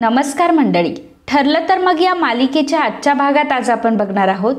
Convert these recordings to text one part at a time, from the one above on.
नमस्कार मंडळी. ठरलं तर मग या मालिकेच्या आजच्या भागात आज आपण बघणार आहोत.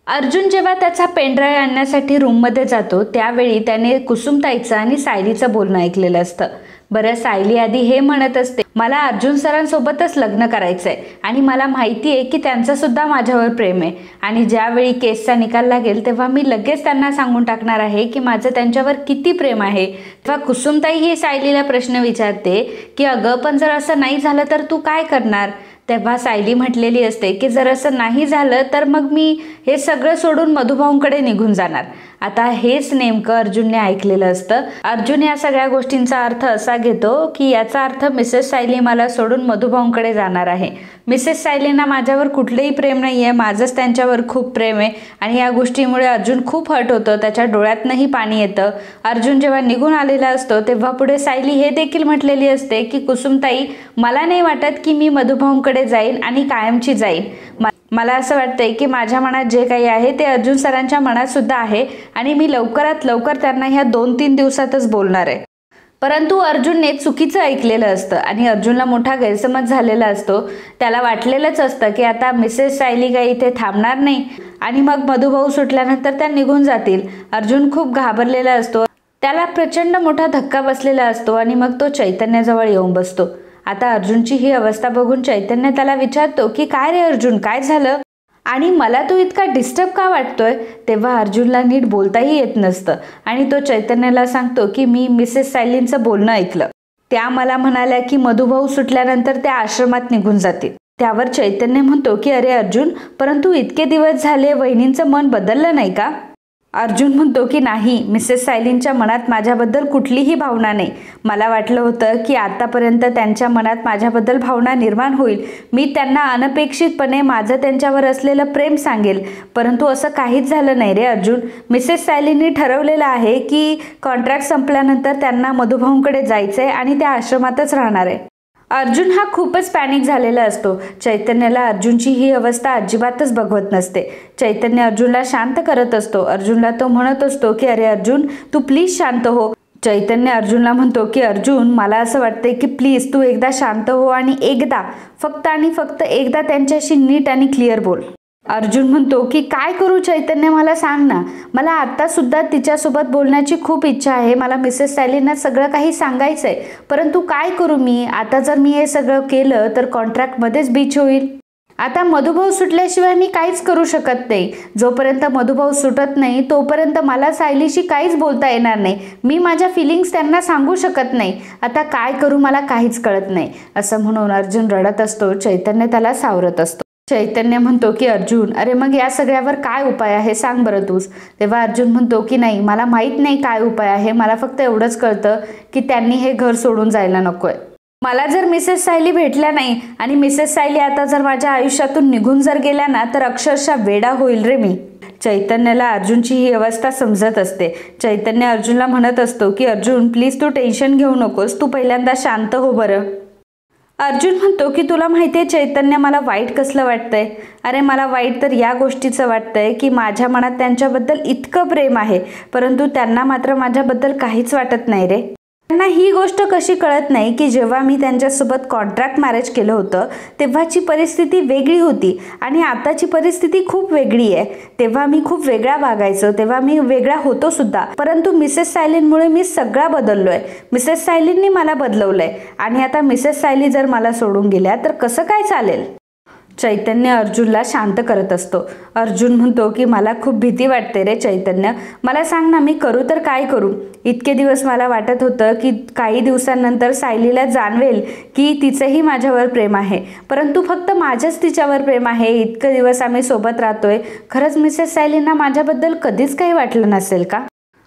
अर्जुन जेव्हा त्याचा पेनड्राईव्ह आणण्यासाठी रूममध्ये जातो त्यावेळी त्याने कुसुमताईचं आणि सायलीचं बोलणं ऐकलेलं असतं. बरं, सायली आधी हे म्हणत असते, मला अर्जुन सरांसोबतच लग्न करायचं आहे आणि मला माहिती आहे की त्यांचं सुद्धा माझ्यावर प्रेम आहे आणि ज्यावेळी केसचा निकाल लागेल तेव्हा मी लगेच त्यांना सांगून टाकणार आहे की माझं त्यांच्यावर किती प्रेम आहे. तेव्हा कुसुमताई ही सायलीला प्रश्न विचारते की अगं पण जर असं नाही झालं तर तू काय करणार. तेव्हा सायली म्हटलेली असते की जर असं नाही झालं तर मग मी हे सगळं सोडून मधुभाऊंकडे निघून जाणार. आता हेच नेमकं अर्जुनने ऐकलेलं असतं. अर्जुन या सगळ्या गोष्टींचा अर्थ असा घेतो की याचा अर्थ मिसेस सायली मला सोडून मधुभाऊंकडे जाणार आहे. मिसेस सायलींना माझ्यावर कुठलंही प्रेम नाही आहे, माझंच त्यांच्यावर खूप प्रेम आहे आणि या गोष्टीमुळे अर्जुन खूप हर्ट होतं, त्याच्या डोळ्यातनंही पाणी येतं. अर्जुन जेव्हा निघून आलेला असतो तेव्हा पुढे सायली हे देखील म्हटलेली असते की कुसुमताई, मला नाही वाटत की मी मधुभाऊंकडे जाईन आणि कायमची जाईन. मला असं वाटतंय की माझ्या मनात जे काही आहे ते अर्जुन सरांच्या मनात सुद्धा आहे आणि मी लवकरात लवकर त्यांना ह्या 2-3 दिवसातच बोलणार आहे. परंतु अर्जुनने चुकीचं ऐकलेलं असतं आणि अर्जुनला मोठा गैरसमज झालेला असतो. त्याला वाटलेलंच असतं की आता मिसेस सायली काही इथे थांबणार नाही आणि मग मधुभाऊ सुटल्यानंतर त्या निघून जातील. अर्जुन खूप घाबरलेला असतो, त्याला प्रचंड मोठा धक्का बसलेला असतो आणि मग तो चैतन्याजवळ येऊन बसतो. आता अर्जुनची ही अवस्था बघून चैतन्य त्याला विचारतो की काय रे अर्जुन, काय झालं आणि मला तू इतका डिस्टर्ब का वाटतोय. तेव्हा अर्जुनला नीट बोलताही येत नसतं आणि तो चैतन्याला सांगतो की मी मिसेस सायलींचं बोलणं ऐकलं. त्या मला म्हणाल्या की मधुभाऊ सुटल्यानंतर त्या आश्रमात निघून जातील. त्यावर चैतन्य म्हणतो की अरे अर्जुन, परंतु इतके दिवस झाले वहिनींचं मन बदललं नाही का. अर्जुन म्हणतो की नाही, मिसेस सायलींच्या मनात माझ्याबद्दल कुठलीही भावना नाही. मला वाटलं होतं की आतापर्यंत त्यांच्या मनात माझ्याबद्दल भावना निर्माण होईल, मी त्यांना अनपेक्षितपणे माझं त्यांच्यावर असलेलं प्रेम सांगेल, परंतु असं काहीच झालं नाही रे अर्जुन. मिसेस सायलींनी ठरवलेलं आहे की कॉन्ट्रॅक्ट संपल्यानंतर त्यांना मधुभाऊंकडे जायचं आहे आणि त्या आश्रमातच राहणार आहे. अर्जुन हा खूपच पॅनिक झालेला असतो. चैतन्याला अर्जुनची ही अवस्था अजिबातच बघवत नसते. चैतन्य अर्जुनला शांत करत असतो. अर्जुनला तो म्हणत असतो की अरे अर्जुन, तू प्लीज शांत हो. चैतन्य अर्जुनला म्हणतो की अर्जुन, मला असं वाटतंय की प्लीज तू एकदा शांत हो आणि एकदा, फक्त आणि फक्त एकदा त्यांच्याशी नीट आणि क्लिअर बोल. अर्जुन म्हणतो की काय करू चैतन्य, मला सांग ना. मला आता सुद्धा तिच्यासोबत बोलण्याची खूप इच्छा आहे. मला मिसेस सायलींना सगळं काही सांगायचं आहे, परंतु काय करू मी आता. जर मी हे सगळं केलं तर कॉन्ट्रॅक्टमध्येच बीच होईल. आता मधुभाऊ सुटल्याशिवाय मी काहीच करू शकत नाही. जोपर्यंत मधुभाऊ सुटत नाही तोपर्यंत मला सायलीशी काहीच बोलता येणार नाही. मी माझ्या फिलिंग्स त्यांना सांगू शकत नाही. आता काय करू मला काहीच कळत नाही. असं म्हणून अर्जुन रडत असतो. चैतन्य त्याला सावरत असतो. चैतन्य म्हणतो की अर्जुन, अरे मग या सगळ्यावर काय उपाय आहे सांग बरं तूच. तेव्हा अर्जुन म्हणतो की नाही, मला माहीत नाही काय उपाय आहे. मला फक्त एवढंच कळतं की त्यांनी हे घर सोडून जायला नकोय. मला जर मिसेस सायली भेटल्या नाही आणि मिसेस सायली आता जर माझ्या आयुष्यातून निघून जर गेल्या ना तर अक्षरशः वेडा होईल रे मी. चैतन्याला अर्जुनची ही अवस्था समजत असते. चैतन्य अर्जुनला म्हणत असतो की अर्जुन प्लीज तू टेन्शन घेऊ नकोस, तू पहिल्यांदा शांत हो बरं. अर्जुन म्हणतो की तुला माहिती आहे चैतन्य, मला वाईट कसलं वाटतंय. अरे मला वाईट तर या गोष्टीचं वाटतंय की माझ्या मनात त्यांच्याबद्दल इतकं प्रेम आहे, परंतु त्यांना मात्र माझ्याबद्दल काहीच वाटत नाही रे. त्यांना ही गोष्ट कशी कळत नाही की जेव्हा मी त्यांच्यासोबत कॉन्ट्रॅक्ट मॅरेज केलं होतं तेव्हाची परिस्थिती वेगळी होती आणि आताची परिस्थिती खूप वेगळी आहे. तेव्हा मी खूप वेगळा वागायचो, तेव्हा मी वेगळा होतो सुद्धा, परंतु मिसेस सायलींमुळे मी सगळा बदललोय. मिसेस सायलींनी मला बदलवलंय आणि आता मिसेस सायली जर मला सोडून गेल्या तर कसं काय चालेल. चैतन्य अर्जुनला शांत करत असतो. अर्जुन म्हणतो की मला खूप भीती वाटते रे चैतन्य, मला सांग ना मी करू तर काय करू. इतके दिवस मला वाटत होतं की काही दिवसांनंतर सायलीला जाणवेल की तिचंही माझ्यावर प्रेम आहे, परंतु फक्त माझंच तिच्यावर प्रेम आहे. इतके दिवस आम्ही सोबत राहतोय, खरंच मिसेस सायलींना माझ्याबद्दल कधीच काही वाटलं नसेल का.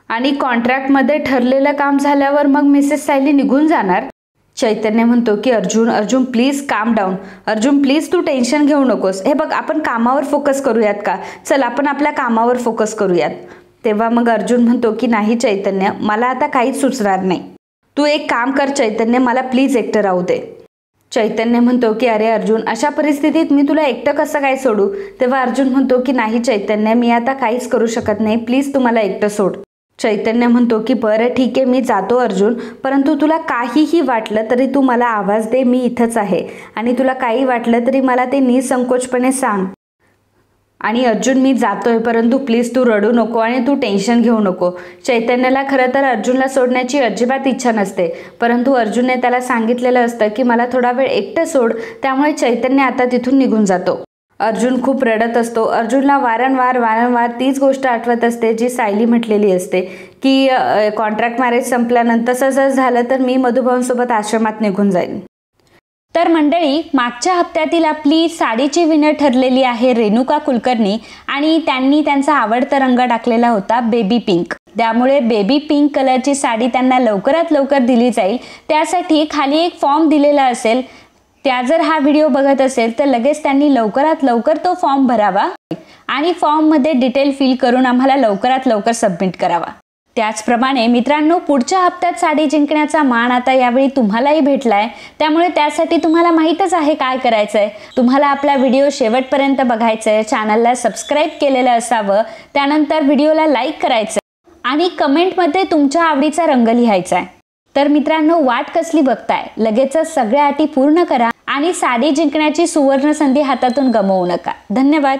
आणि कॉन्ट्रॅक्टमध्ये ठरलेलं काम झाल्यावर मग मिसेस सायली निघून जाणार. चैतन्य म्हणतो की Arjun please calm down. Arjun please तू टेन्शन घेऊ नकोस. हे बघ, आपण कामावर फोकस करूयात का. चल आपण आपल्या कामावर फोकस करूयात. तेव्हा मग अर्जुन म्हणतो की नाही चैतन्य, मला आता काहीच सुचणार नाही. तू एक काम कर चैतन्य, मला प्लीज एकटं राहू दे. चैतन्य म्हणतो की अरे अर्जुन, अशा परिस्थितीत मी तुला एकटं कसं काय सोडू. तेव्हा अर्जुन म्हणतो की नाही चैतन्य, मी आता काहीच करू शकत नाही, प्लीज तू मला एकटं सोड. चैतन्य म्हणतो की बरं ठीक आहे, मी जातो अर्जुन, परंतु तुला काहीही वाटलं तरी तू मला आवाज दे, मी इथंच आहे आणि तुला काही वाटलं तरी मला ते निसंकोचपणे सांग. आणि अर्जुन मी जातोय, परंतु प्लीज तू रडू नको आणि तू टेन्शन घेऊ नको. चैतन्याला खरं तर अर्जुनला सोडण्याची अजिबात इच्छा नसते, परंतु अर्जुनने त्याला सांगितलेलं असतं की मला थोडा वेळ एकटं सोड. त्यामुळे चैतन्य आता तिथून निघून जातो. अर्जुन खूप रडत असतो. अर्जुनला वारंवार तीच गोष्ट आठवत असते जी सायली म्हटलेली असते की कॉन्ट्रॅक्ट मॅरेज संपल्यानंतर तसं जर झालं तर मी मधुभाऊंसोबत आश्रमात निघून जाईन. तर मंडळी, मागच्या हप्त्यातील आपली साडीची विनर ठरलेली आहे रेणुका कुलकर्णी आणि त्यांनी त्यांचा आवडता रंग टाकलेला होता बेबी पिंक. त्यामुळे बेबी पिंक कलरची साडी त्यांना लवकरात लवकर दिली जाईल. त्यासाठी खाली एक फॉर्म दिलेला असेल, त्या जर हा व्हिडिओ बघत असेल तर लगेच त्यांनी लवकरात लवकर तो फॉर्म भरावा आणि फॉर्ममध्ये डिटेल फिल करून आम्हाला लवकरात लवकर सबमिट करावा. त्याचप्रमाणे मित्रांनो, पुढच्या हप्त्यात साडी जिंकण्याचा मान आता यावेळी तुम्हालाही भेटलाय. त्यामुळे त्यासाठी तुम्हाला माहीतच आहे काय करायचंय. तुम्हाला आपला व्हिडिओ शेवटपर्यंत बघायचंय, चॅनलला सबस्क्राईब केलेलं असावं, त्यानंतर व्हिडिओला लाईक करायचंय आणि कमेंटमध्ये तुमच्या आवडीचा रंग लिहायचा आहे. तर मित्रांनो, वाट कसली बघताय, लगेचच सगळ्या अटी पूर्ण करा आणि साडी जिंकण्याची सुवर्ण संधी हातातून गमावू नका. धन्यवाद.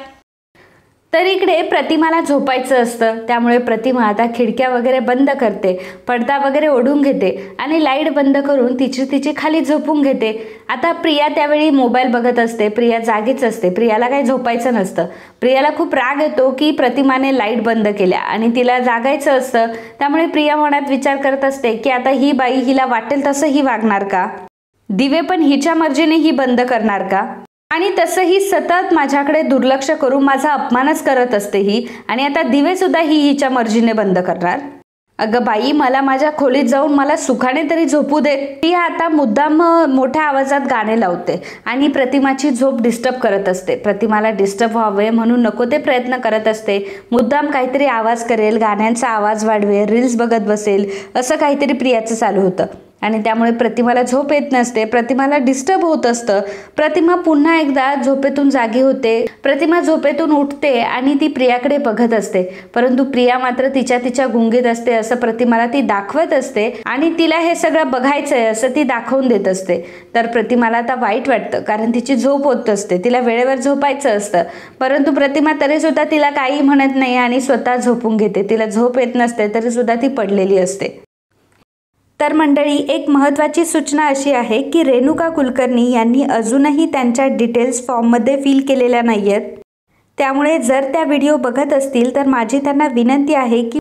तर इकडे प्रतिमाला झोपायचं असतं, त्यामुळे प्रतिमा आता खिडक्या वगैरे बंद करते, पडदा वगैरे ओढून घेते आणि लाईट बंद करून तिची खाली झोपून घेते. आता प्रिया त्यावेळी मोबाईल बघत असते. प्रिया जागीच असते, प्रियाला काही झोपायचं नसतं. प्रियाला खूप राग येतो की प्रतिमाने लाईट बंद केल्या आणि तिला जागायचं असतं. त्यामुळे प्रिया मनात विचार करत असते की आता ही बाई हिला वाटेल तसं ही वागणार का, दिवे पण हिच्या मर्जीने ही बंद करणार का, आणि तसंही सतत माझ्याकडे दुर्लक्ष करून माझा अपमानच करत असते ही, आणि आता दिवे सुद्धा ही हिच्या मर्जीने बंद करणार. अगं बाई, मला माझ्या खोलीत जाऊन मला सुखाने तरी झोपू दे. ती आता मुद्दाम मोठ्या आवाजात गाणे लावते आणि प्रतिमाची झोप डिस्टर्ब करत असते. प्रतिमाला डिस्टर्ब व्हावे म्हणून नको ते प्रयत्न करत असते. मुद्दाम काहीतरी आवाज करेल, गाण्यांचा आवाज वाढवेल, रील्स बघत बसेल, असं काहीतरी प्रियाचं चालू होतं आणि त्यामुळे प्रतिमाला झोप येत नसते. प्रतिमाला डिस्टर्ब होत असतं. प्रतिमा पुन्हा एकदा झोपेतून जागी होते. प्रतिमा झोपेतून उठते आणि ती प्रियाकडे बघत असते, परंतु प्रिया मात्र तिच्या गुंगीत असते असं प्रतिमाला ती दाखवत असते आणि तिला हे सगळं बघायचंय असं ती दाखवून देत असते. तर प्रतिमाला आता वाईट वाटतं, कारण तिची झोप होत असते, तिला वेळेवर झोपायचं असतं, परंतु प्रतिमा तरी सुद्धा तिला काही म्हणत नाही आणि स्वतः झोपून घेते. तिला झोप येत नसते तरी सुद्धा ती पडलेली असते. तर मंडळी, एक महत्त्वाची सूचना अशी आहे की रेणुका कुलकर्णी यांनी अजूनही त्यांच्या डिटेल्स फॉर्ममध्ये फिल केलेल्या नाही आहेत. त्यामुळे जर त्या व्हिडिओ बघत असतील तर माझी त्यांना विनंती आहे की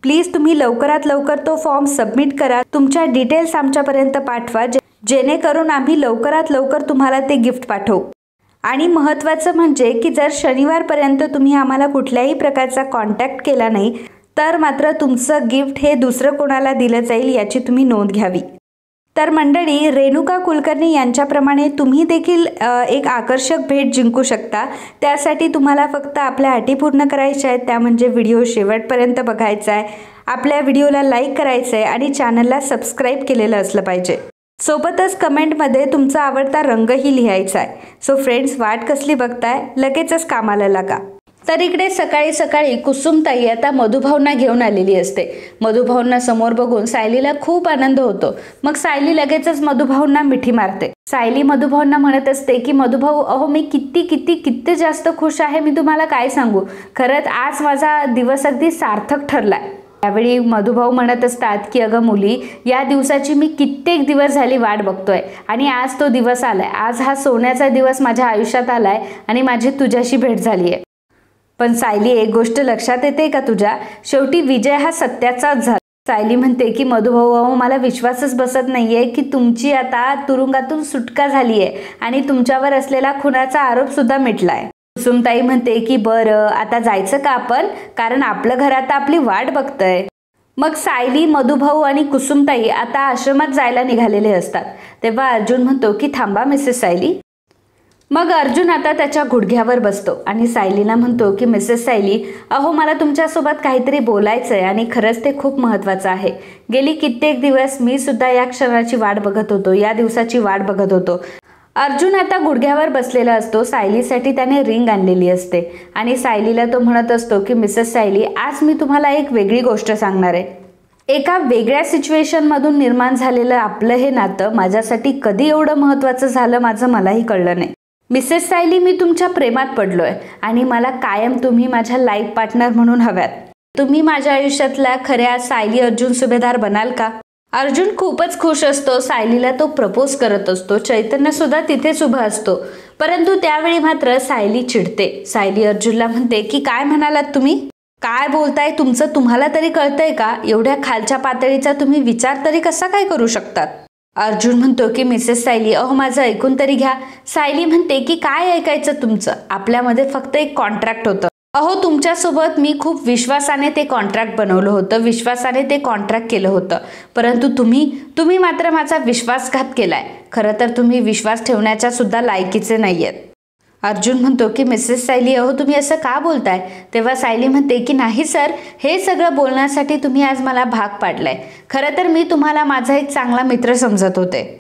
प्लीज तुम्ही लवकरात लवकर तो फॉर्म सबमिट करा, तुमच्या डिटेल्स आमच्यापर्यंत पाठवा, जेणेकरून आम्ही लवकरात लवकर तुम्हाला ते गिफ्ट पाठवू. आणि महत्त्वाचं म्हणजे की जर शनिवारपर्यंत तुम्ही आम्हाला कुठल्याही प्रकारचा कॉन्टॅक्ट केला नाही तर मात्र तुमचं गिफ्ट हे दुसरं कोणाला दिलं जाईल याची तुम्ही नोंद घ्यावी. तर मंडळी, रेणुका कुलकर्णी यांच्याप्रमाणे तुम्ही देखील एक आकर्षक भेट जिंकू शकता. त्यासाठी तुम्हाला फक्त आपल्या अटी पूर्ण करायच्या आहेत, त्या म्हणजे व्हिडिओ शेवटपर्यंत बघायचा आहे, आपल्या व्हिडिओला लाईक करायचं आहे आणि चॅनलला सबस्क्राईब केलेलं असलं पाहिजे. सोबतच कमेंटमध्ये तुमचा आवडता रंगही लिहायचा आहे. सो फ्रेंड्स, वाट कसली बघताय, लगेचच कामाला लागा. तर इकडे सकाळी सकाळी कुसुमताई आता मधुभाऊंना घेऊन आलेली असते. मधुभाऊंना समोर बघून सायलीला खूप आनंद होतो. मग सायली लगेचच मधुभाऊंना मिठी मारते. सायली मधुभाऊंना म्हणत असते की मधुभाऊ, अहो मी किती जास्त खुश आहे, मी तुम्हाला काय सांगू, खरंच आज माझा दिवस अगदी सार्थक ठरलाय. त्यावेळी मधुभाऊ म्हणत असतात की अगं मुली, या दिवसाची मी कित्येक दिवस झाली वाट बघतोय आणि आज तो दिवस आलाय. आज हा सोन्याचा दिवस माझ्या आयुष्यात आलाय आणि माझी तुझ्याशी भेट झाली आहे. पण सायली, एक गोष्ट लक्षात येते का तुझ्या, शेवटी विजय हा सत्याचाच झाला. सायली म्हणते की मधुभाऊ, अहो मला विश्वासच बसत नाहीये की तुमची आता तुरुंगातून सुटका झाली आहे आणि तुमच्यावर असलेला खुनाचा आरोप सुद्धा मिटलाय. कुसुमताई म्हणते की बरं, आता जायचं का आपण, कारण आपलं घर आता आपली वाट बघतंय. मग सायली, मधुभाऊ आणि कुसुमताई आता आश्रमात जायला निघालेले असतात. तेव्हा अर्जुन म्हणतो की थांबा मिसेस सायली. मग अर्जुन आता त्याच्या गुडघ्यावर बसतो आणि सायलीला म्हणतो की मिसेस सायली, अहो मला तुमच्यासोबत काहीतरी बोलायचं आहे आणि खरंच ते खूप महत्त्वाचं आहे. गेली कित्येक दिवस मी सुद्धा या क्षणाची वाट बघत होतो, या दिवसाची वाट बघत होतो. अर्जुन आता गुडघ्यावर बसलेला असतो. सायलीसाठी त्याने रिंग आणलेली असते आणि सायलीला तो म्हणत असतो की मिसेस सायली, आज मी तुम्हाला एक वेगळी गोष्ट सांगणार आहे. एका वेगळ्या सिच्युएशनमधून निर्माण झालेलं आपलं हे नातं माझ्यासाठी कधी एवढं महत्त्वाचं झालं माझं मलाही कळलं नाही. मिसेस सायली, मी तुमच्या प्रेमात पडलोय आणि मला कायम तुम्ही माझ्या लाईफ पार्टनर म्हणून हव्यात. तुम्ही माझ्या आयुष्यातल्या खऱ्या सायली अर्जुन सुभेदार बनाल का? अर्जुन खूपच खुश असतो. सायलीला तो प्रपोज करत असतो. चैतन्य सुद्धा तिथेच उभा असतो. परंतु त्यावेळी मात्र सायली चिडते. सायली अर्जुनला म्हणते की काय म्हणालात तुम्ही? काय बोलताय? तुमचं तुम्हाला तरी कळतंय का? एवढ्या खालच्या पातळीचा तुम्ही विचार तरी कसा काय करू शकतात? अर्जुन म्हणतो की मिसेस सायली, अहो माझं ऐकून तरी घ्या. सायली म्हणते की काय ऐकायचं तुमचं? आपल्यामध्ये फक्त एक कॉन्ट्रॅक्ट होतं. अहो तुमच्यासोबत मी खूप विश्वासाने ते कॉन्ट्रॅक्ट बनवलं होतं, विश्वासाने ते कॉन्ट्रॅक्ट केलं होतं. परंतु तुम्ही मात्र माझा विश्वासघात केलाय. खरं तर तुम्ही विश्वास ठेवण्याच्या सुद्धा लायकीचे नाहीयेत. अर्जुन म्हणतो की मिसेस सायली, अहो तुम्ही असं का बोलताय? तेव्हा सायली म्हणते की नाही सर, हे सगळं बोलण्यासाठी तुम्ही आज मला भाग पाडलाय. खरं तर मी तुम्हाला माझा एक चांगला मित्र समजत होते,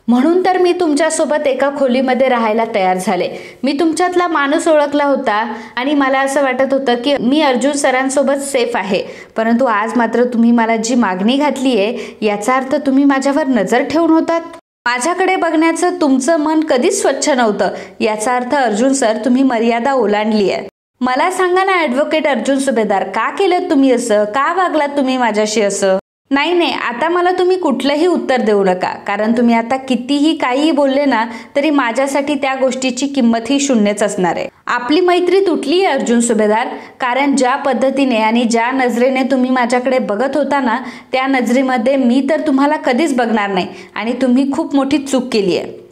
म्हणून तर मी तुमच्यासोबत एका खोलीमध्ये राहायला तयार झाले. मी तुमच्यातला माणूस ओळखला होता आणि मला असं वाटत होतं की मी अर्जुन सरांसोबत सेफ आहे. परंतु आज मात्र तुम्ही मला जी मागणी घातली आहे याचा अर्थ तुम्ही माझ्यावर नजर ठेवून होतात. माझ्याकडे बघण्याचं तुमचं मन कधीच स्वच्छ नव्हतं. याचा अर्थ अर्जुन सर, तुम्ही मर्यादा ओलांडली आहे. मला सांगा ना ॲडव्होकेट अर्जुन सुभेदार, का केलं तुम्ही असं? का वागलात तुम्ही माझ्याशी असं? नाही, आता मला तुम्ही कुठलंही उत्तर देऊ नका, कारण तुम्ही आता कितीही काहीही बोलले ना तरी माझ्यासाठी त्या गोष्टीची किंमत ही शून्यच असणार आहे. आपली मैत्री तुटली आहे अर्जुन सुभेदार, कारण ज्या पद्धतीने आणि ज्या नजरेने तुम्ही माझ्याकडे बघत होता ना त्या नजरेमध्ये मी तर तुम्हाला कधीच बघणार नाही आणि तुम्ही खूप मोठी चूक केली आहे.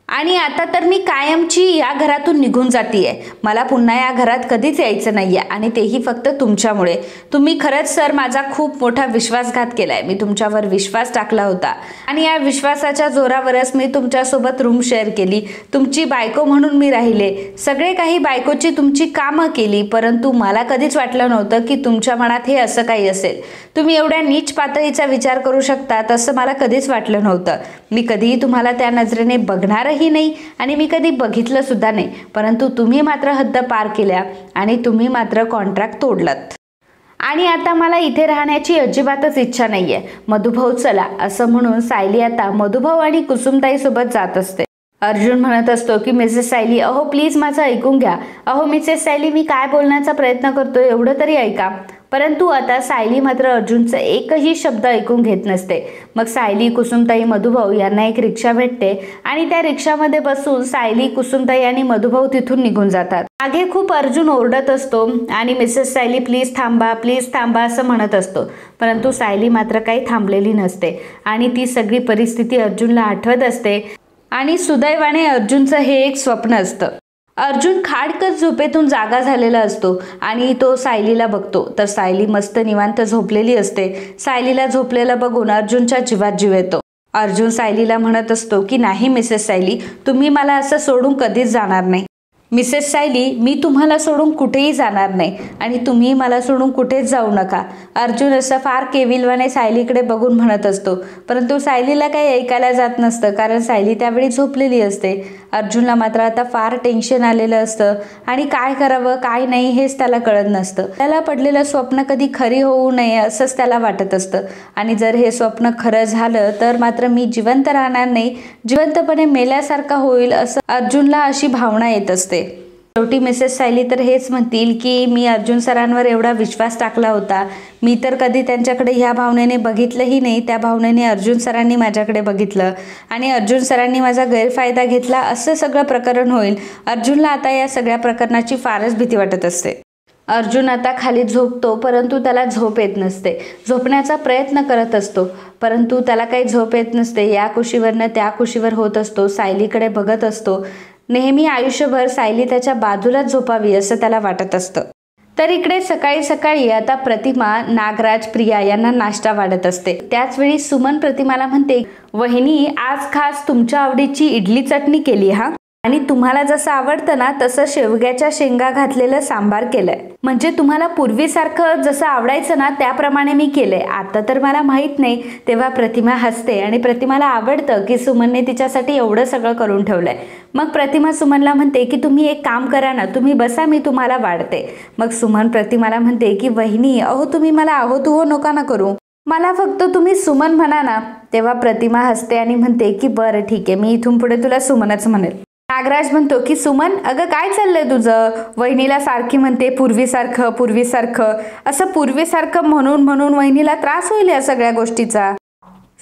आणि आता तर मी कायमची या घरातून निघून जातीये. मला पुन्हा या घरात कधीच यायचं नाहीये आणि तेही फक्त तुमच्यामुळे. तुम्ही खरंच सर माझा खूप मोठा विश्वासघात केलाय. मी तुमच्यावर विश्वास टाकला होता आणि या विश्वासाच्या जोरावरच मी तुमच्यासोबत रूम शेअर केली. तुमची बायको म्हणून मी राहिले. सगळे काही बायकोची तुमची कामं केली. परंतु मला कधीच वाटलं नव्हतं की तुमच्या मनात हे असं काही असेल. तुम्ही एवढ्या नीच पातळीचा विचार करू शकतात असं मला कधीच वाटलं नव्हतं. मी कधीही तुम्हाला त्या नजरेने बघणारही नाही आणि मी कधी बघितलं सुद्धा नाही. परंतु तुम्ही मात्र हद्द पार केल्या आणि तुम्ही मात्र कॉन्ट्रॅक्ट तोडलात आणि आता मला इथे राहण्याची अजिबातच इच्छा नाहीये. मधुभाऊ चला, असं म्हणून सायली आता मधुभाऊ आणि कुसुमताई सोबत जात असते. अर्जुन म्हणत असतो की मिसेस सायली, अहो प्लीज माझं ऐकून घ्या. अहो मिसेस सायली, मी काय बोलण्याचा प्रयत्न करतोय एवढं तरी ऐका. परंतु आता सायली मात्र अर्जुनचं एकही शब्द ऐकून घेत नसते. मग सायली, कुसुमताई, मधुभाऊ यांना एक रिक्षा भेटते आणि त्या रिक्षामध्ये बसून सायली, कुसुमताई आणि मधुभाऊ तिथून निघून जातात. मागे खूप अर्जुन ओरडत असतो आणि मिसेस सायली प्लीज थांबा असं म्हणत असतो. परंतु सायली मात्र काही थांबलेली नसते आणि ती सगळी परिस्थिती अर्जुनला आठवत असते आणि सुदैवाने अर्जुनचं हे एक स्वप्न असतं. अर्जुन खाडकन झोपेतून जागा झालेला असतो आणि तो सायलीला बघतो तर सायली मस्त निवांत झोपलेली असते. सायलीला झोपलेला बघून अर्जुनच्या जीवात जीव येतो. अर्जुन सायलीला म्हणत असतो की नाही मिसेस सायली, तुम्ही मला असं सोडून कधीच जाणार नाही. मिसेस सायली, मी तुम्हाला सोडून कुठेही जाणार नाही आणि तुम्ही मला सोडून कुठेच जाऊ नका. अर्जुन असं फार केविलवाने सायलीकडे बघून म्हणत असतो. परंतु सायलीला काही ऐकायला जात नसतं, कारण सायली त्यावेळी झोपलेली असते. अर्जुनला मात्र आता फार टेन्शन आलेलं असतं आणि काय करावं काय नाही हेच त्याला कळत नसतं. त्याला पडलेलं स्वप्न कधी खरी होऊ नये असंच त्याला वाटत असतं आणि जर हे स्वप्न खरं झालं तर मात्र मी जिवंत राहणार नाही, जिवंतपणे मेल्यासारखा होईल असं अर्जुनला अशी भावना येत असते. शेवटी मिसेस सायली तर हेच म्हणतील की मी अर्जुन सरांवर एवढा विश्वास टाकला होता, मी तर कधी त्यांच्याकडे ह्या भावनेने बघितलंही नाही. त्या भावनेने अर्जुन सरांनी माझ्याकडे बघितलं आणि अर्जुन सरांनी माझा गैरफायदा घेतला असं सगळं प्रकरण होईल. अर्जुनला आता या सगळ्या प्रकरणाची फारच भीती वाटत असते. अर्जुन आता खाली झोपतो परंतु त्याला झोप येत नसते. झोपण्याचा प्रयत्न करत असतो परंतु त्याला काही झोप येत नसते. या कुशीवरनं त्या कुशीवर होत असतो. सायलीकडे बघत असतो. नेहमी आयुष्यभर सायली त्याच्या बाजूलाच झोपावी असं त्याला वाटत असतं. तर इकडे सकाळी सकाळी आता प्रतिमा, नागराज, प्रिया यांना नाश्ता वाढत असते. त्याच वेळी सुमन प्रतिमाला म्हणते, वहिनी आज खास तुमच्या आवडीची इडली चटणी केली हा. आणि तुम्हाला जसं आवडतं ना तसं शेवग्याच्या शेंगा घातलेलं सांबार केलंय. म्हणजे तुम्हाला पूर्वीसारखं जसं आवडायचं ना त्याप्रमाणे मी केलंय. आता तर मला माहित नाही. तेव्हा प्रतिमा हसते आणि प्रतिमाला आवडतं की सुमनने तिच्यासाठी एवढं सगळं करून ठेवलंय. मग प्रतिमा सुमनला म्हणते की तुम्ही एक काम करा ना, तुम्ही बसा, मी तुम्हाला वाढते. मग सुमन प्रतिमाला म्हणते की वहिनी, अहो तुम्ही मला आहो तू हो नका ना करू, मला फक्त तुम्ही सुमन म्हणा ना. तेव्हा प्रतिमा हसते आणि म्हणते की बरं ठीक आहे, मी इथून पुढे तुला सुमनच म्हणेल. नागराज म्हणतो की सुमन, अगं काय चाललंय तुझं? वहिनीला सारखी म्हणते पूर्वीसारखं पूर्वीसारखं. असं पूर्वीसारखं म्हणून म्हणून वहिनीला त्रास होईल या सगळ्या गोष्टीचा.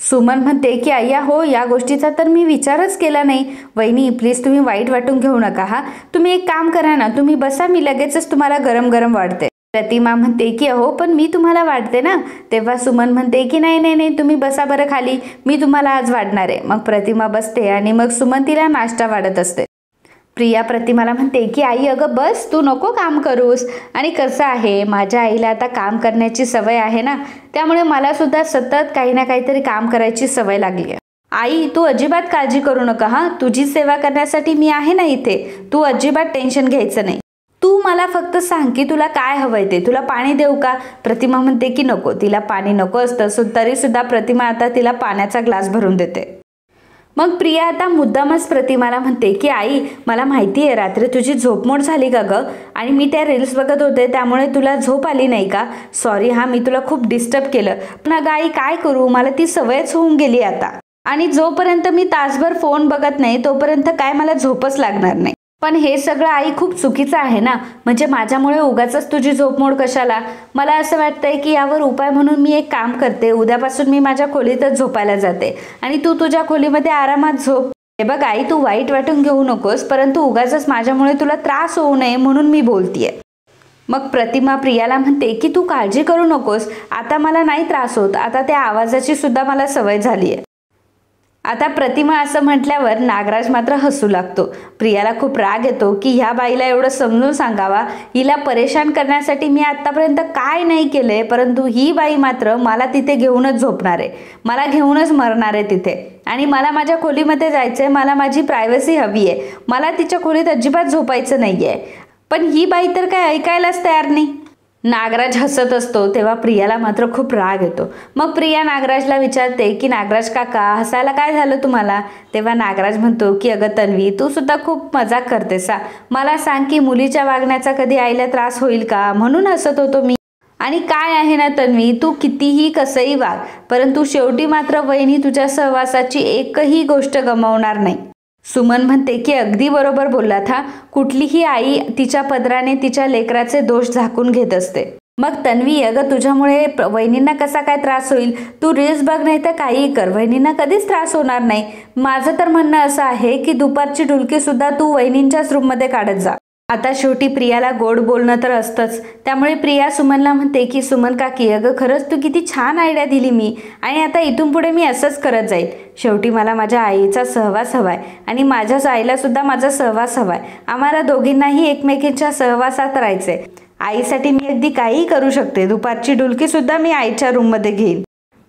सुमन म्हणते की अय्या हो, या गोष्टीचा तर मी विचारच केला नाही. वहिनी प्लीज तुम्ही वाईट वाटून घेऊ नका हा. तुम्ही एक काम करा ना, तुम्ही बसा, मी लगेचच तुम्हाला गरम गरम वाढते. प्रतिमा म्हणते की अहो पण मी तुम्हाला वाढते ना. तेव्हा सुमन म्हणते की नाही नाही नाही, तुम्ही बसा बरं खाली, मी तुम्हाला आज वाढणार आहे. मग प्रतिमा बसते आणि मग सुमन तिला नाश्ता वाढत असते. प्रिया प्रतिमाला म्हणते की आई अगं बस, तू नको काम करूस. आणि कसं आहे, माझ्या आईला आता काम करण्याची सवय आहे ना, त्यामुळे मला सुद्धा सतत काही ना काहीतरी काम करायची सवय लागली आहे. आई तू अजिबात काळजी करू नका हा, तुझी सेवा करण्यासाठी मी आहे ना इथे, तू अजिबात टेन्शन घ्यायचं नाही. तू मला फक्त सांग की तुला काय हवंय ते, तुला पाणी देऊ का? प्रतिमा म्हणते की नको, तिला पाणी नको असतं. तरी सुद्धा प्रतिमा आता तिला पाण्याचा ग्लास भरून देते. मग प्रिया आता मुद्दामच प्रतिमाला म्हणते की आई मला माहिती आहे रात्री तुझी झोपमोड झाली का गं, आणि मी त्या रील्स बघत होते त्यामुळे तुला झोप आली नाही का? सॉरी हा, मी तुला खूप डिस्टर्ब केलं. पण अगं आई काय करू, मला ती सवयच होऊन गेली आता, आणि जोपर्यंत मी तासभर फोन बघत नाही तोपर्यंत काय मला झोपच लागणार नाही. पण हे सगळं आई खूप चुकीचं आहे ना, म्हणजे माझ्यामुळे उगाचच तुझी झोपमोड कशाला? मला असं वाटतंय की यावर उपाय म्हणून मी एक काम करते, उद्यापासून मी माझ्या खोलीतच झोपायला जाते आणि तू तुझ्या खोलीमध्ये आरामात झोप. हे बघ आई, तू वाईट वाटून घेऊ नकोस, परंतु उगाचच माझ्यामुळे तुला त्रास होऊ नये म्हणून मी बोलतीये. मग प्रतिमा प्रियाला म्हणते की तू काळजी करू नकोस, आता मला नाही त्रास होत, आता त्या आवाजाची सुद्धा मला सवय झाली आहे. आता प्रतिमा असं म्हटल्यावर नागराज मात्र हसू लागतो. प्रियाला खूप राग येतो की ह्या बाईला एवढं समजून सांगावा, हिला परेशान करण्यासाठी मी आतापर्यंत काय नाही केले, परंतु ही बाई मात्र मला तिथे घेऊनच झोपणार आहे, मला घेऊनच मरणार आहे तिथे, आणि मला माझ्या खोलीमध्ये जायचंय, मला माझी प्रायव्हसी हवी आहे, मला तिच्या खोलीत अजिबात झोपायचं नाहीये. पण ही बाई तर काय ऐकायलाच तयार नाही. नागराज हसत असतो तेव्हा प्रियाला मात्र खूप राग येतो. मग प्रिया नागराजला विचारते की नागराज काका, हसायला काय झालं तुम्हाला? तेव्हा नागराज म्हणतो की अगं तन्वी, तू सुद्धा खूप मजाक करतेस हा, मला सांग की मुलीच्या वागण्याचा कधी आईला त्रास होईल का, म्हणून हसत होतो मी. आणि काय आहे ना तन्वी, तू कितीही कसंही वाग, परंतु शेवटी मात्र वहिनी तुझ्या सहवासाची एकही गोष्ट गमावणार नाही. सुमन म्हणते की अगदी बरोबर बोललात हा, कुठलीही आई तिच्या पदराने तिच्या लेकराचे दोष झाकून घेत असते. मग तन्वी, अगं तुझ्यामुळे वहिनींना कसा काय त्रास होईल? तू रील्स बघ नाही तर काहीही कर, वहिनींना कधीच त्रास होणार नाही. माझं तर म्हणणं असं आहे की दुपारची डुलकी सुद्धा तू वहिनींच्याच रूममध्ये काढत जा. आता शेवटी प्रियाला गोड बोलणं तर असतंच, त्यामुळे प्रिया सुमनला म्हणते की सुमन काकी, अगं खरंच तू किती छान आयडिया दिली मी, आणि आता इथून पुढे मी असंच करत जाईल. शेवटी मला माझ्या आईचा सहवास हवाय आणि माझ्याच आईला सुद्धा माझा सहवास हवाय. आम्हाला दोघींनाही एकमेकींच्या सहवासात राहायचंय. आईसाठी मी अगदी काहीही करू शकते, दुपारची डुलकी सुद्धा मी आईच्या रूममध्ये घेईन.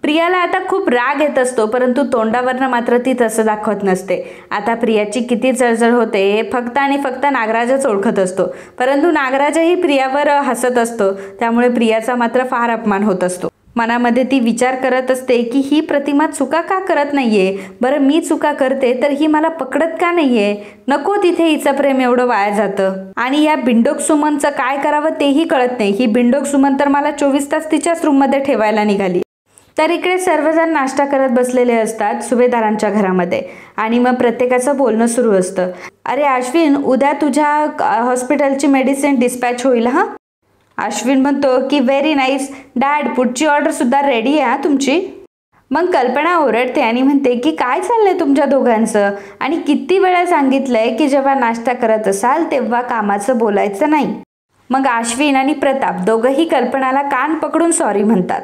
प्रियाला आता खूप राग येत असतो, परंतु तोंडावरनं मात्र ती तसं दाखवत नसते. आता प्रियाची किती जळजळ होते हे फक्त आणि फक्त नागराजच ओळखत असतो, परंतु नागराजही प्रियावर हसत असतो, त्यामुळे प्रियाचा मात्र फार अपमान होत असतो. मनामध्ये ती विचार करत असते की ही प्रतिमा चुका का करत नाहीये, बरं मी चुका करते तर ही मला पकडत का नाहीये, नको तिथे हिचं प्रेम एवढं वाया जातं. आणि या बिंडोक सुमनचं काय करावं तेही कळत नाही. ही बिंडोक सुमन तर मला 24 तास तिच्याच रूममध्ये ठेवायला निघाली. तर इकडे सर्वजण नाश्ता करत बसलेले असतात सुभेदारांच्या घरामध्ये, आणि मग प्रत्येकाचं बोलणं सुरू असतं. अरे अश्विन, उद्या तुझ्या हॉस्पिटलची मेडिसिन डिस्पॅच होईल हा. अश्विन म्हणतो की व्हेरी नाईस डॅड, पुढची ऑर्डर सुद्धा रेडी आहे हा तुमची. मग कल्पना ओरडते आणि म्हणते की काय चाललंय तुमच्या दोघांचं, आणि किती वेळा सांगितलंय की जेव्हा नाश्ता करत असाल तेव्हा कामाचं बोलायचं नाही. मग अश्विन आणि प्रताप दोघंही कल्पनाला कान पकडून सॉरी म्हणतात.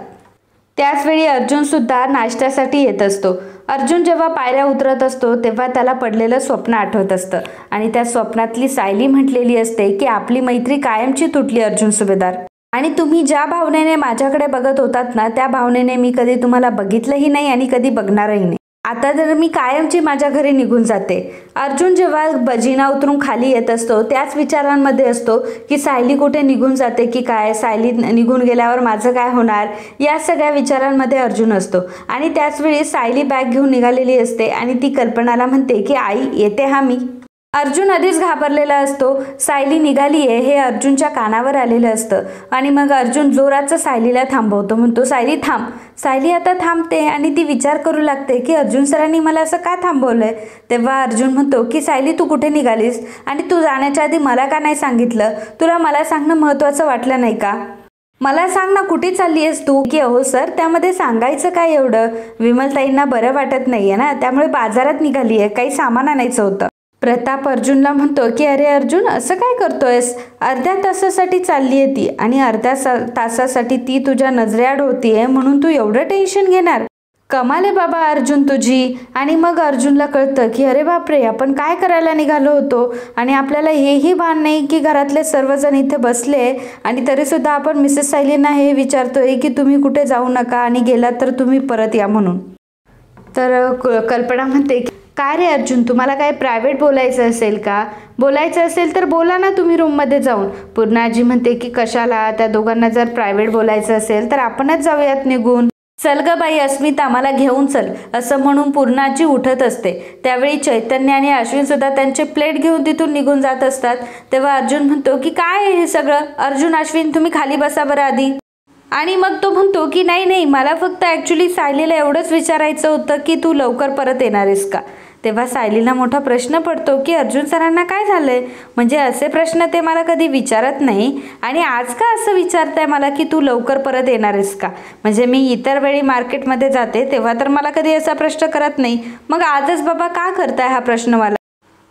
त्याचवेळी अर्जुन सुद्धा नाश्त्यासाठी येत असतो. अर्जुन जेव्हा पायऱ्या उतरत असतो तेव्हा त्याला पडलेलं स्वप्न आठवत असतं, आणि त्या स्वप्नातली सायली म्हटलेली असते की आपली मैत्री कायमची तुटली अर्जुन सुभेदार, आणि तुम्ही ज्या भावनेने माझ्याकडे बघत होतात ना त्या भावनेने मी कधी तुम्हाला बघितलंही नाही आणि कधी बघणारही नाही. आता तर मी कायमची माझ्या घरी निघून जाते. अर्जुन जेव्हा जिना उतरून खाली येत असतो त्याच विचारांमध्ये असतो की सायली कुठे निघून जाते की काय, सायली निघून गेल्यावर माझं काय होणार, या सगळ्या विचारांमध्ये अर्जुन असतो. आणि त्याचवेळी सायली बॅग घेऊन निघालेली असते आणि ती कल्पनाला म्हणते की आई येते हा मी. अर्जुन आधीच घाबरलेला असतो. सायली निघाली आहे हे अर्जुनच्या कानावर आलेलं असतं आणि मग अर्जुन जोराचं सायलीला थांबवतो, म्हणतो सायली थांब. सायली आता थांबते आणि ती विचार करू लागते की अर्जुन सरांनी मला असं का थांबवलंय. तेव्हा अर्जुन म्हणतो की सायली तू कुठे निघालीस आणि तू जाण्याच्या आधी मला का नाही सांगितलं, तुला मला सांगणं महत्त्वाचं वाटलं नाही का, मला सांग ना कुठे चालली आहेस तू. की अहो सर त्यामध्ये सांगायचं काय एवढं, विमलताईंना बरं वाटत नाहीये ना त्यामुळे बाजारात निघाली आहे, काही सामान आणायचं होतं. प्रताप अर्जुनला म्हणतो की अरे अर्जुन असं काय करतोयस, अर्ध्या तासासाठी चालली आहे ती आणि अर्ध्या तासासाठी ती तुझ्या नजरेआड होतीये म्हणून तू एवढं टेन्शन घेणार, कमाल आहे बाबा अर्जुन तुझी. आणि मग अर्जुनला कळतं की अरे बापरे आपण काय करायला निघालो होतो आणि आपल्याला हेही भान नाही की घरातले सर्वजण इथे बसले आणि तरीसुद्धा आपण मिसेस सायलींना हे विचारतोय की तुम्ही कुठे जाऊ नका आणि गेलात तर तुम्ही परत या म्हणून. तर कल्पना म्हणते काय रे अर्जुन तुम्हाला काय प्रायव्हेट बोलायचं असेल का, बोलायचं असेल तर बोला ना तुम्ही रूममध्ये जाऊन. पूर्णाजी म्हणते की कशाला, त्या दोघांना जर प्रायव्हेट बोलायचं असेल तर आपणच जाऊयात निघून. चल ग बाई अस्मिता मला घेऊन चल, असं म्हणून पूर्णाजी उठत असते. त्यावेळी चैतन्य आणि अश्विन सुद्धा त्यांचे प्लेट घेऊन तिथून निघून जात असतात. तेव्हा अर्जुन म्हणतो की काय आहे हे सगळं, अर्जुन अश्विन तुम्ही खाली बसा बरं आधी. आणि मग तो म्हणतो की नाही नाही मला फक्त ॲक्च्युली सायलीला एवढंच विचारायचं होतं की तू लवकर परत येणार आहेस का. तेव्हा सायलीला मोठा प्रश्न पडतो की अर्जुन सरांना काय झालंय, म्हणजे असे प्रश्न ते मला कधी विचारत नाही आणि आज का असं विचारताय मला की तू लवकर परत येणार आहेस का, म्हणजे मी इतर वेळी मार्केटमध्ये जाते तेव्हा तर मला कधी असा प्रश्न करत नाही, मग आजच बाबा का करताय हा प्रश्न मला.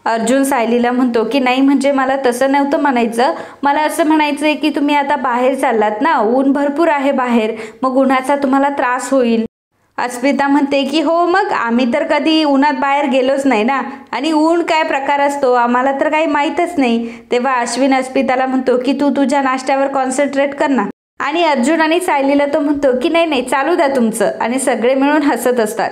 अर्जुन सायलीला म्हणतो की नाही म्हणजे मला तसं नव्हतं म्हणायचं, मला असं म्हणायचं आहे की तुम्ही आता बाहेर चाललात ना, ऊन भरपूर आहे बाहेर, मग उन्हाचा तुम्हाला त्रास होईल. अस्मिता म्हणते की हो मग आम्ही तर कधी उन्हात बाहेर गेलोच नाही ना आणि ऊन काय प्रकार असतो आम्हाला तर काही माहीतच नाही. तेव्हा अश्विन अस्मिताला म्हणतो की तू तुझ्या नाश्त्यावर कॉन्सन्ट्रेट कर ना. आणि अर्जुन आणि सायलीला तो म्हणतो की नाही नाही चालू द्या तुमचं, आणि सगळे मिळून हसत असतात.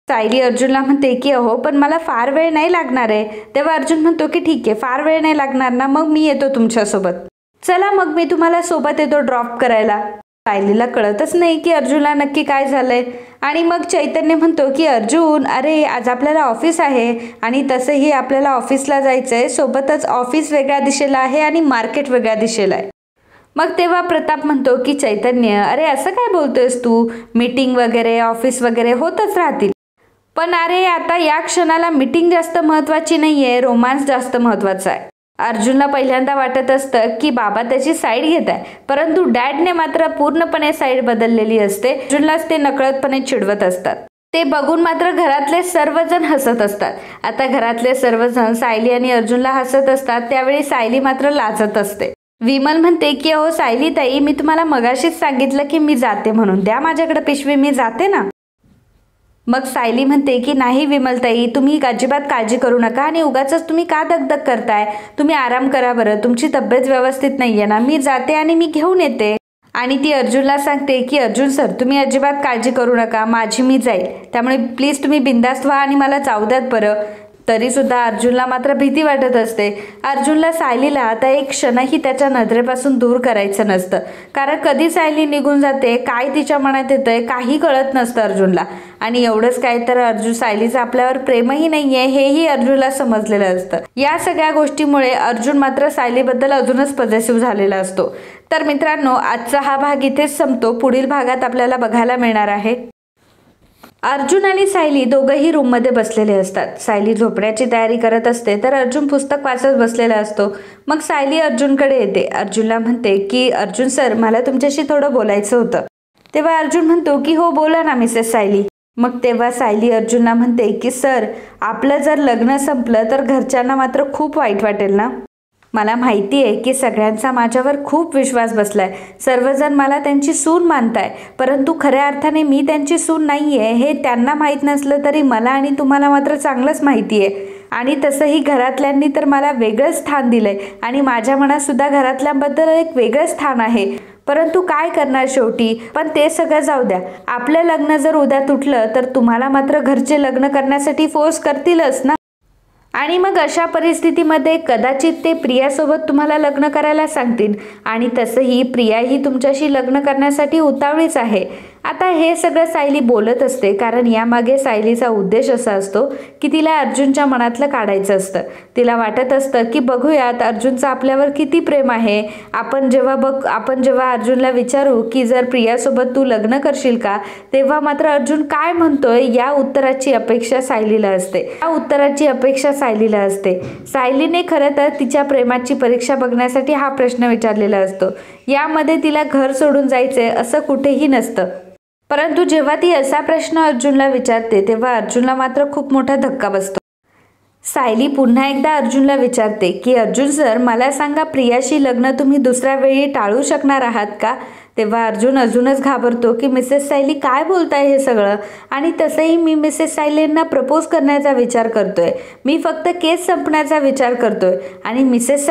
सायली अर्जुनला म्हणते की अहो पण मला फार वेळ नाही लागणार आहे. तेव्हा अर्जुन म्हणतो की ठीक आहे फार वेळ नाही लागणार ना, मग मी येतो तुमच्यासोबत, चला मग मी तुम्हाला सोबत येतो ड्रॉप करायला. सायलीला कळतच नाही की अर्जुनला नक्की काय झालंय. आणि मग चैतन्य म्हणतो की अर्जुन अरे आज आपल्याला ऑफिस आहे आणि तसंही आपल्याला ऑफिसला जायचंय, सोबतच ऑफिस वेगळ्या दिशेला आहे आणि मार्केट वेगळ्या दिशेला आहे. मग तेव्हा प्रताप म्हणतो की चैतन्य अरे असं काय बोलतोयस तू, मीटिंग वगैरे ऑफिस वगैरे होतच राहतील, पण अरे आता या क्षणाला मीटिंग जास्त महत्त्वाची नाही आहे, रोमांस जास्त महत्त्वाचा आहे. अर्जुनला पहिल्यांदा वाटत असतं की बाबा त्याची साईड घेत आहे, परंतु डॅडने मात्र पूर्णपणे साईड बदललेली असते. अर्जुनलाच ते नकळतपणे चिडवत असतात. ते बघून मात्र घरातले सर्वजण हसत असतात. आता घरातले सर्वजण सायली आणि अर्जुनला हसत असतात, त्यावेळी सायली मात्र लाजत असते. विमल म्हणते की अहो सायली ताई मी तुम्हाला मगाशीच सांगितलं की मी जाते म्हणून, द्या माझ्याकडे पिशवी मी जाते ना. मग सायली म्हणते की नाही विमलताई तुम्ही अजिबात काळजी करू नका आणि उगाचच तुम्ही का दगदग करताय, तुम्ही आराम करा बरं, तुमची तब्येत व्यवस्थित नाहीये ना, मी जाते आणि मी घेऊन येते. आणि ती अर्जुनला सांगते की अर्जुन सर तुम्ही अजिबात काळजी करू नका, माझी मी जाईल, त्यामुळे प्लीज तुम्ही बिंदास्त व्हा आणि मला जाऊ द्यात बरं. तरीसुद्धा अर्जुनला मात्र भीती वाटत असते. अर्जुनला सायलीला आता एक क्षणही त्याच्या नजरेपासून दूर करायचं नसतं, कारण कधी सायली निघून जाते, काय तिच्या मनात येतंय काही कळत नसतं अर्जुनला. आणि एवढंच काय तर अर्जुन सायलीचं आपल्यावर प्रेमही नाहीये हेही अर्जुनला समजलेलं असतं. या सगळ्या गोष्टीमुळे अर्जुन मात्र सायलीबद्दल अजूनच पॉझिटिव्ह झालेला असतो. तर मित्रांनो आजचा हा भाग इथेच संपतो. पुढील भागात आपल्याला बघायला मिळणार आहे अर्जुन आणि सायली दोघंही रूममध्ये बसलेले असतात. सायली झोपण्याची तयारी करत असते तर अर्जुन पुस्तक वाचत बसलेला असतो. मग सायली अर्जुनकडे येते. अर्जुनला म्हणते की अर्जुन सर मला तुमच्याशी थोडं बोलायचं होतं. तेव्हा अर्जुन म्हणतो की हो बोला ना मिसेस सायली. मग तेव्हा सायली अर्जुनला म्हणते की सर आपलं जर लग्न संपलं तर घरच्यांना मात्र खूप वाईट वाटेल ना. मला माहिती आहे की सगळ्यांचा माझ्यावर खूप विश्वास बसलाय, सर्वजण मला त्यांची सून मानताय, परंतु खऱ्या अर्थाने मी त्यांची सून नाही आहे हे त्यांना माहीत नसलं तरी मला आणि तुम्हाला मात्र चांगलंच माहिती आहे. आणि तसंही घरातल्यांनी तर मला वेगळंच स्थान दिलंय आणि माझ्या मनात सुद्धा घरातल्यांबद्दल एक वेगळं स्थान आहे. परंतु काय करणार शेवटी. पण ते सगळं जाऊ द्या, आपलं लग्न जर उद्या तुटलं तर तुम्हाला मात्र घरचे लग्न करण्यासाठी फोर्स करतीलच ना. आणि मग अशा परिस्थितीमध्ये कदाचित ते प्रियासोबत तुम्हाला लग्न करायला सांगतील. आणि तसंही प्रियाही तुमच्याशी लग्न करण्यासाठी उतावळीच आहे. आता हे सगळं सायली बोलत असते कारण यामागे सायलीचा उद्देश असा असतो की तिला अर्जुनच्या मनातलं काढायचं असतं. तिला वाटत असतं की बघूयात अर्जुनचं आपल्यावर किती प्रेम आहे. आपण जेव्हा अर्जुनला विचारू की जर प्रियासोबत तू लग्न करशील का, तेव्हा मात्र अर्जुन काय म्हणतोय या उत्तराची अपेक्षा सायलीला असते. सायलीने खरं तर तिच्या प्रेमाची परीक्षा बघण्यासाठी हा प्रश्न विचारलेला असतो. यामध्ये तिला घर सोडून जायचंय असं कुठेही नसतं. परंतु जेव्हा ती असा प्रश्न अर्जुनला विचारते तेव्हा अर्जुनला मात्र खूप मोठा धक्का बसतो. सायली पुन्हा एकदा अर्जुनला विचारते की अर्जुन सर, मला सांगा, प्रियाशी लग्न तुम्ही दुसऱ्या वेळी टाळू शकणार आहात का. तेव्हा अर्जुन अजूनच घाबरतो की मिसेस सायली काय बोलताय हे सगळं. आणि तसंही मी मिसेस सायलींना प्रपोज करण्याचा विचार करतोय, मी फक्त केस संपण्याचा विचार करतोय. आणि मिसेस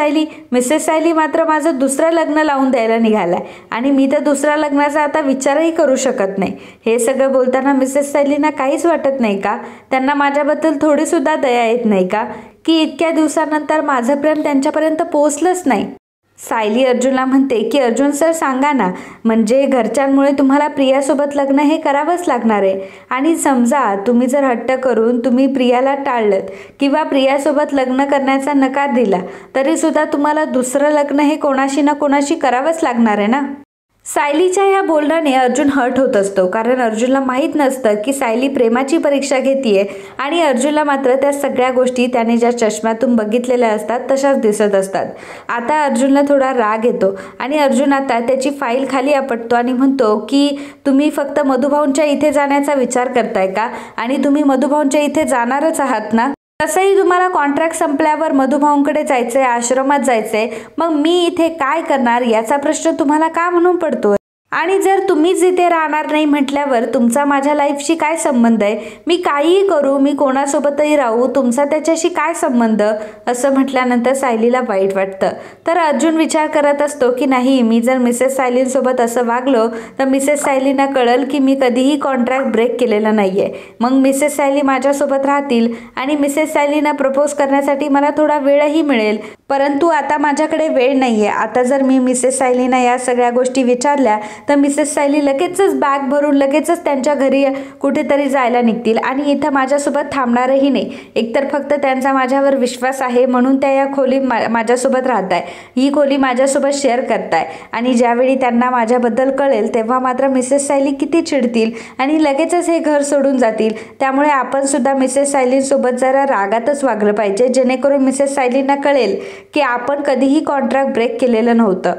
सायली मात्र माझं दुसरं लग्न लावून द्यायला निघालाय आणि मी तर दुसऱ्या लग्नाचा आता विचारही करू शकत नाही. हे सगळं बोलताना मिसेस सायलींना काहीच वाटत नाही का. त्यांना माझ्याबद्दल थोडी सुद्धा दया येत नाही का की इतक्या दिवसानंतर माझं प्रेम त्यांच्यापर्यंत पोहोचलंच नाही. सायली अर्जुनला म्हणते की अर्जुन सर सांगा ना, म्हणजे घरच्यांमुळे तुम्हाला प्रियासोबत लग्न हे करावंच लागणार आहे. आणि समजा तुम्ही जर हट्ट करून तुम्ही प्रियाला टाळलत किंवा प्रियासोबत लग्न करण्याचा नकार दिला तरी सुद्धा तुम्हाला दुसरं लग्न हे कोणाशी ना कोणाशी करावंच लागणार आहे ना. सायलीच्या ह्या बोलण्याने अर्जुन हर्ट होत असतो कारण अर्जुनला माहीत नसतं की सायली प्रेमाची परीक्षा घेतीये आणि अर्जुनला मात्र त्या सगळ्या गोष्टी त्याने ज्या चष्म्यातून बघितलेल्या असतात तशाच दिसत असतात. आता अर्जुनला थोडा राग येतो आणि अर्जुन आता त्याची फाईल खाली आपटतो आणि म्हणतो की तुम्ही फक्त मधुभाऊंच्या इथे जाण्याचा विचार करताय का, आणि तुम्ही मधुभाऊंच्या इथे जाणारच आहात ना. तसंही तुम्हाला कॉन्ट्रॅक्ट संपल्यावर मधुभाऊंकडे जायचंय, आश्रमात जायचंय, मग मी इथे काय करणार याचा प्रश्न तुम्हाला का म्हणून पडतोय. आणि जर तुम्हीच इथे राहणार नाही म्हटल्यावर तुमचा माझ्या लाईफशी काय संबंध आहे. मी काहीही करू, मी कोणासोबतही राहू, तुमचा त्याच्याशी काय संबंध. असं म्हटल्यानंतर सायलीला वाईट वाटतं. तर अर्जुन विचार करत असतो की नाही, मी जर मिसेस सायलींसोबत असं वागलो तर मिसेस सायलींना कळल की मी कधीही कॉन्ट्रॅक्ट ब्रेक केलेला नाहीये. मग मिसेस सायली माझ्यासोबत राहतील आणि मिसेस सायलींना प्रपोज करण्यासाठी मला थोडा वेळही मिळेल. परंतु आता माझ्याकडे वेळ नाहीये. आता जर मी मिसेस सायलींना या सगळ्या गोष्टी विचारल्या तर मिसेस सायली लगेचच बॅग भरून लगेचच त्यांच्या घरी कुठेतरी जायला निघतील आणि इथं माझ्यासोबत थांबणारही नाही. एकतर फक्त त्यांचा माझ्यावर विश्वास आहे म्हणून त्या या खोली माझ्यासोबत राहत आहे, ही खोली माझ्यासोबत शेअर करताय. आणि ज्यावेळी त्यांना माझ्याबद्दल कळेल तेव्हा मात्र मिसेस सायली किती चिडतील आणि लगेचच हे घर सोडून जातील. त्यामुळे आपण सुद्धा मिसेस सायलींसोबत जरा रागातच वागलं पाहिजे, जेणेकरून मिसेस सायलींना कळेल की आपण कधीही कॉन्ट्रॅक्ट ब्रेक केलेलं नव्हतं.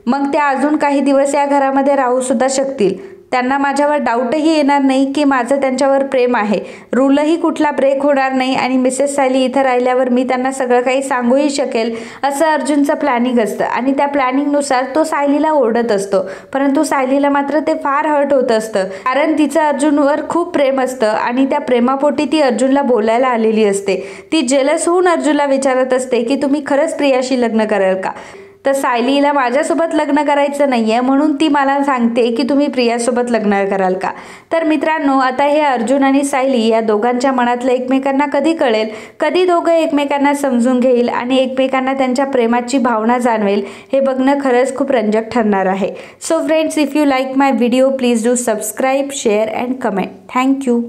मग त्या अजून काही दिवस या घरामध्ये राहू सुद्धा शकतील. त्यांना माझ्यावर डाऊटही येणार नाही की माझं त्यांच्यावर प्रेम आहे. रूलही कुठला ब्रेक होणार नाही आणि मिसेस सायली इथं राहिल्यावर मी त्यांना सगळं काही सांगूही शकेल. असं अर्जुनचं प्लॅनिंग असतं आणि त्या प्लॅनिंगनुसार तो सायलीला ओरडत असतो. परंतु सायलीला मात्र ते फार हर्ट होत असतं कारण तिचं अर्जुनवर खूप प्रेम असतं आणि त्या प्रेमापोटी ती अर्जुनला बोलायला आलेली असते. ती जेलस होऊन अर्जुनला विचारत असते की तुम्ही खरंच प्रियाशी लग्न कराल का. तर सायलीला माझ्यासोबत लग्न करायचं नाहीये म्हणून ती मला सांगते की तुम्ही प्रियासोबत लग्न कराल का. तर मित्रांनो, आता हे अर्जुन आणि सायली या दोघांच्या मनातलं एकमेकांना कधी कळेल, कधी दोघं एकमेकांना समजून घेईल आणि एकमेकांना त्यांच्या प्रेमाची भावना जाणवेल, हे बघणं खरंच खूप रंजक ठरणार आहे. So friends, if you like my video please do subscribe, share and comment. Thank you.